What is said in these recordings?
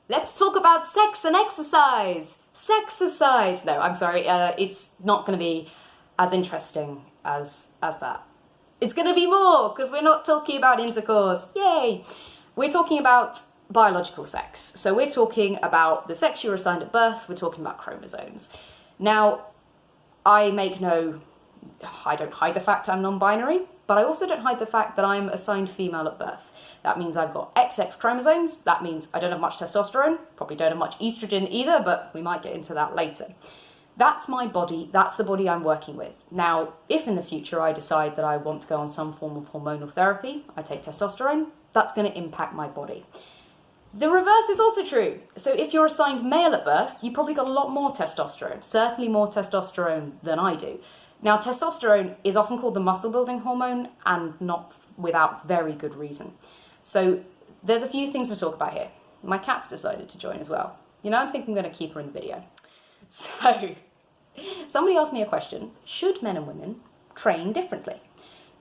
Let's talk about sex and exercise. Sexercise. No, I'm sorry. It's not going to be as interesting as that. It's going to be more because we're not talking about intercourse. Yay! We're talking about biological sex. So we're talking about the sex you were assigned at birth. We're talking about chromosomes. Now, I don't hide the fact I'm non-binary, but I also don't hide the fact that I'm assigned female at birth. That means I've got XX chromosomes. That means I don't have much testosterone, probably don't have much estrogen either, but we might get into that later. That's my body, that's the body I'm working with. Now, if in the future I decide that I want to go on some form of hormonal therapy, I take testosterone, that's going to impact my body. The reverse is also true. So if you're assigned male at birth, you probably got a lot more testosterone, certainly more testosterone than I do. Now, testosterone is often called the muscle building hormone, and not without very good reason. So there's a few things to talk about here. My cat's decided to join as well. I think I'm going to keep her in the video. So, somebody asked me a question: should men and women train differently?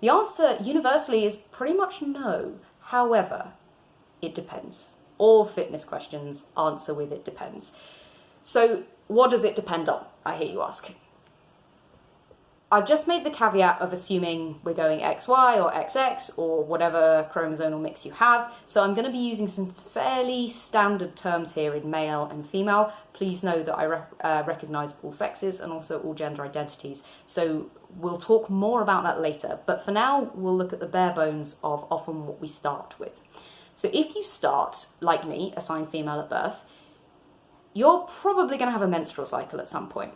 The answer universally is pretty much no. However, it depends. All fitness questions answer with "it depends." So, what does it depend on, I hear you ask? I've just made the caveat of assuming we're going XY or XX or whatever chromosomal mix you have, so I'm going to be using some fairly standard terms here in male and female. Please know that I recognise all sexes and also all gender identities, so we'll talk more about that later, but for now we'll look at the bare bones of often what we start with. So if you start, like me, assigned female at birth, you're probably going to have a menstrual cycle at some point.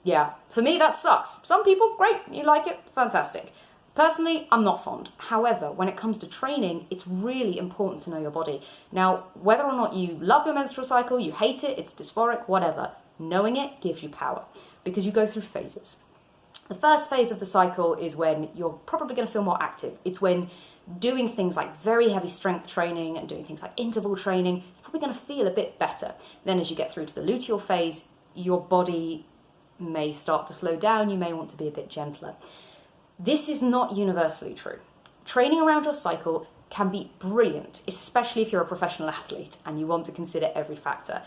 Yeah, for me that sucks. Some people, great, you like it, fantastic. Personally, I'm not fond. However, when it comes to training, it's really important to know your body. Now, whether or not you love your menstrual cycle, you hate it, it's dysphoric, whatever, knowing it gives you power because you go through phases. The first phase of the cycle is when you're probably going to feel more active. It's when doing things like very heavy strength training and doing things like interval training, it's probably going to feel a bit better. Then as you get through to the luteal phase, your body may start to slow down, you may want to be a bit gentler. This is not universally true. Training around your cycle can be brilliant, especially if you're a professional athlete and you want to consider every factor.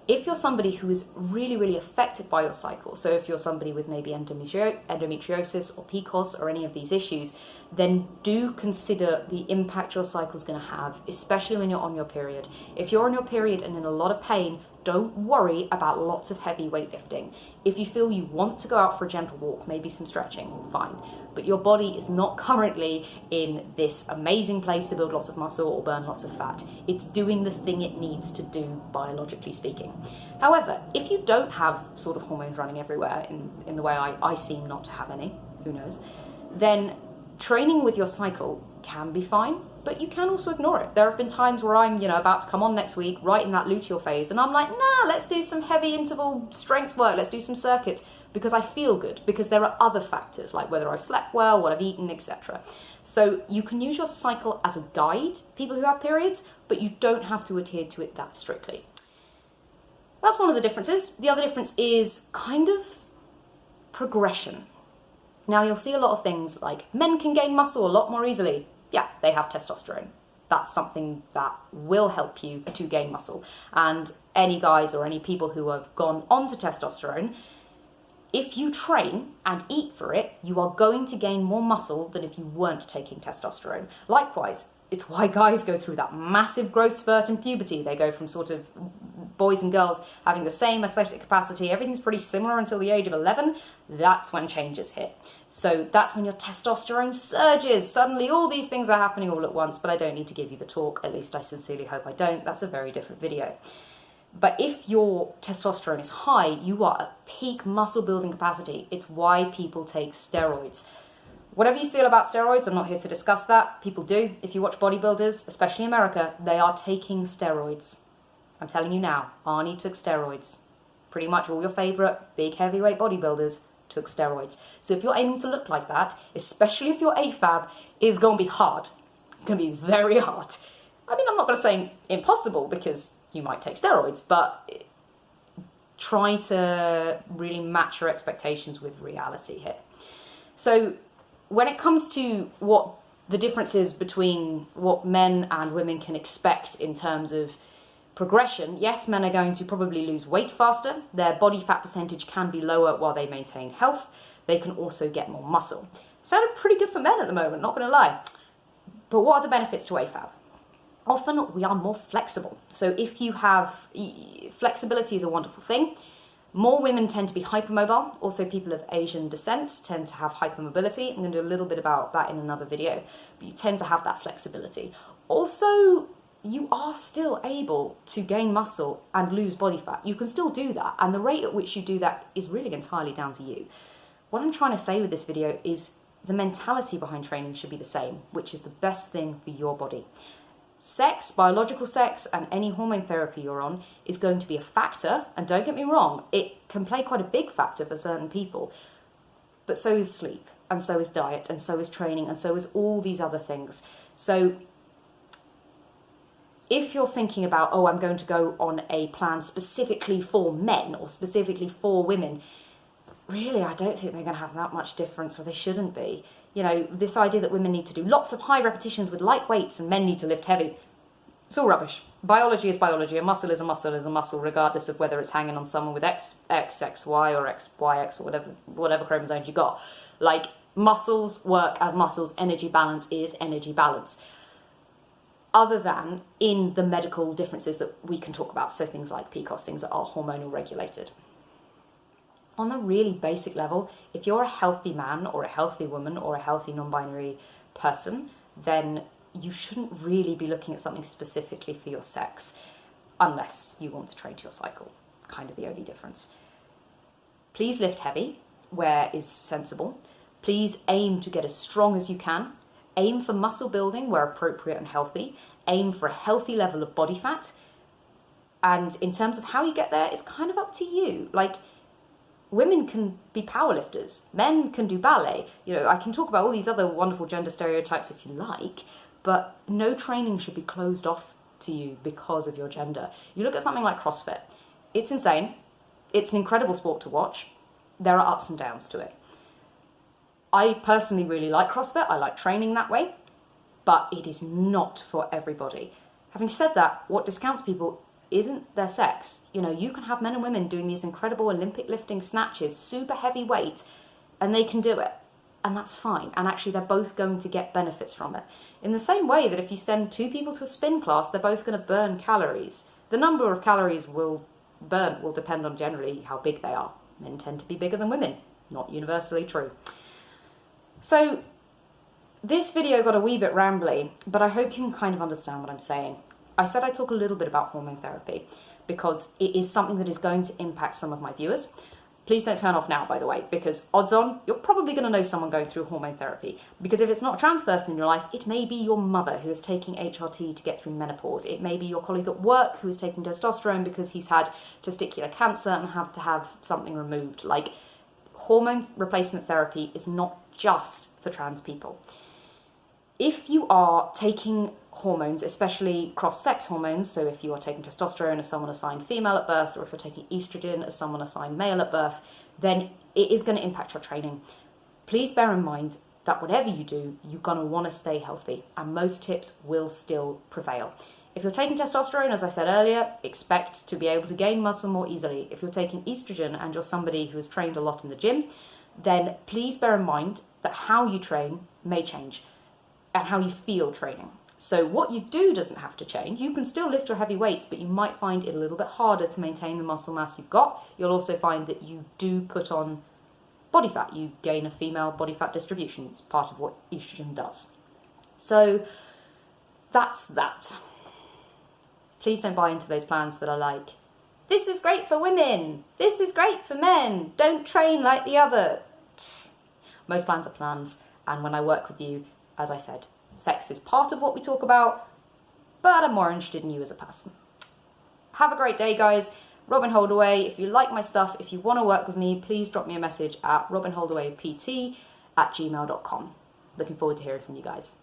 If you're somebody who is really, really affected by your cycle, so if you're somebody with maybe endometriosis or PCOS or any of these issues, then do consider the impact your cycle is going to have, especially when you're on your period. If you're on your period and in a lot of pain, don't worry about lots of heavy weightlifting. If you feel you want to go out for a gentle walk, maybe some stretching, fine. But your body is not currently in this amazing place to build lots of muscle or burn lots of fat. It's doing the thing it needs to do, biologically speaking. However, if you don't have sort of hormones running everywhere in the way I seem not to have any, who knows, then training with your cycle can be fine, but you can also ignore it. There have been times where I'm, about to come on next week, right in that luteal phase, and I'm like, nah, let's do some heavy interval strength work, let's do some circuits, because I feel good, because there are other factors, like whether I've slept well, what I've eaten, etc. So you can use your cycle as a guide, people who have periods, but you don't have to adhere to it that strictly. That's one of the differences. The other difference is kind of progression. Now, you'll see a lot of things like men can gain muscle a lot more easily. Yeah, they have testosterone. That's something that will help you to gain muscle. And any guys or any people who have gone on to testosterone, if you train and eat for it, you are going to gain more muscle than if you weren't taking testosterone. Likewise, it's why guys go through that massive growth spurt in puberty. They go from sort of boys and girls having the same athletic capacity, everything's pretty similar until the age of 11, that's when changes hit. So that's when your testosterone surges. Suddenly all these things are happening all at once, but I don't need to give you the talk, at least I sincerely hope I don't. That's a very different video. But if your testosterone is high, you are at peak muscle building capacity. It's why people take steroids. Whatever you feel about steroids, I'm not here to discuss that. People do. If you watch bodybuilders, especially in America, they are taking steroids. I'm telling you now, Arnie took steroids. Pretty much all your favourite big heavyweight bodybuilders took steroids. So if you're aiming to look like that, especially if you're AFAB, it's going to be hard. It's going to be very hard. I mean, I'm not going to say impossible because you might take steroids, but try to really match your expectations with reality here. So when it comes to what the differences between what men and women can expect in terms of progression, yes, men are going to probably lose weight faster. Their body fat percentage can be lower while they maintain health. They can also get more muscle. Sounded pretty good for men at the moment, not going to lie. But what are the benefits to AFAB? Often we are more flexible. So if you have, flexibility is a wonderful thing. More women tend to be hypermobile. Also people of Asian descent tend to have hypermobility. I'm going to do a little bit about that in another video. But you tend to have that flexibility. Also, you are still able to gain muscle and lose body fat. You can still do that. And the rate at which you do that is really entirely down to you. What I'm trying to say with this video is the mentality behind training should be the same, which is the best thing for your body. Sex, biological sex, and any hormone therapy you're on is going to be a factor, and don't get me wrong, it can play quite a big factor for certain people, but so is sleep, and so is diet, and so is training, and so is all these other things. So if you're thinking about, oh, I'm going to go on a plan specifically for men or specifically for women, really, I don't think they're going to have that much difference, or they shouldn't be. You know, this idea that women need to do lots of high repetitions with light weights and men need to lift heavy, it's all rubbish. Biology is biology. A muscle is a muscle is a muscle, regardless of whether it's hanging on someone with XY or XYX or whatever chromosomes you got. Like, muscles work as muscles. Energy balance is energy balance. Other than in the medical differences that we can talk about, so things like PCOS, things that are hormonal regulated. On a really basic level, if you're a healthy man or a healthy woman or a healthy non-binary person, then you shouldn't really be looking at something specifically for your sex, unless you want to train to your cycle. Kind of the only difference. Please lift heavy where is sensible. Please aim to get as strong as you can. Aim for muscle building where appropriate and healthy. Aim for a healthy level of body fat. And in terms of how you get there, it's kind of up to you. Like, women can be powerlifters. Men can do ballet. You know, I can talk about all these other wonderful gender stereotypes if you like, but no training should be closed off to you because of your gender. You look at something like CrossFit. It's insane. It's an incredible sport to watch. There are ups and downs to it. I personally really like CrossFit. I like training that way, but it is not for everybody. Having said that, what discounts people isn't their sex. You know, you can have men and women doing these incredible Olympic lifting snatches, super heavy weight, and they can do it. And that's fine. And actually, they're both going to get benefits from it. In the same way that if you send two people to a spin class, they're both going to burn calories. The number of calories will depend on generally how big they are. Men tend to be bigger than women. Not universally true. So this video got a wee bit rambly, but I hope you can kind of understand what I'm saying. I said I'd talk a little bit about hormone therapy because it is something that is going to impact some of my viewers. Please don't turn off now, by the way, because odds on, you're probably going to know someone going through hormone therapy. Because if it's not a trans person in your life, it may be your mother who is taking HRT to get through menopause. It may be your colleague at work who is taking testosterone because he's had testicular cancer and have to have something removed. Like, hormone replacement therapy is not just for trans people. If you are taking hormones, especially cross-sex hormones, so if you are taking testosterone as someone assigned female at birth, or if you're taking estrogen as someone assigned male at birth, then it is going to impact your training. Please bear in mind that whatever you do, you're going to want to stay healthy, and most tips will still prevail. If you're taking testosterone, as I said earlier, expect to be able to gain muscle more easily. If you're taking estrogen and you're somebody who has trained a lot in the gym, then please bear in mind that how you train may change and how you feel training. So what you do doesn't have to change. You can still lift your heavy weights, but you might find it a little bit harder to maintain the muscle mass you've got. You'll also find that you do put on body fat. You gain a female body fat distribution. It's part of what estrogen does. So that's that. Please don't buy into those plans that are like, this is great for women, this is great for men, don't train like the other. Most plans are plans, and when I work with you, as I said, sex is part of what we talk about, but I'm more interested in you as a person. Have a great day, guys. Robin Holdaway. If you like my stuff, if you want to work with me, please drop me a message at robinholdawaypt@gmail.com. Looking forward to hearing from you guys.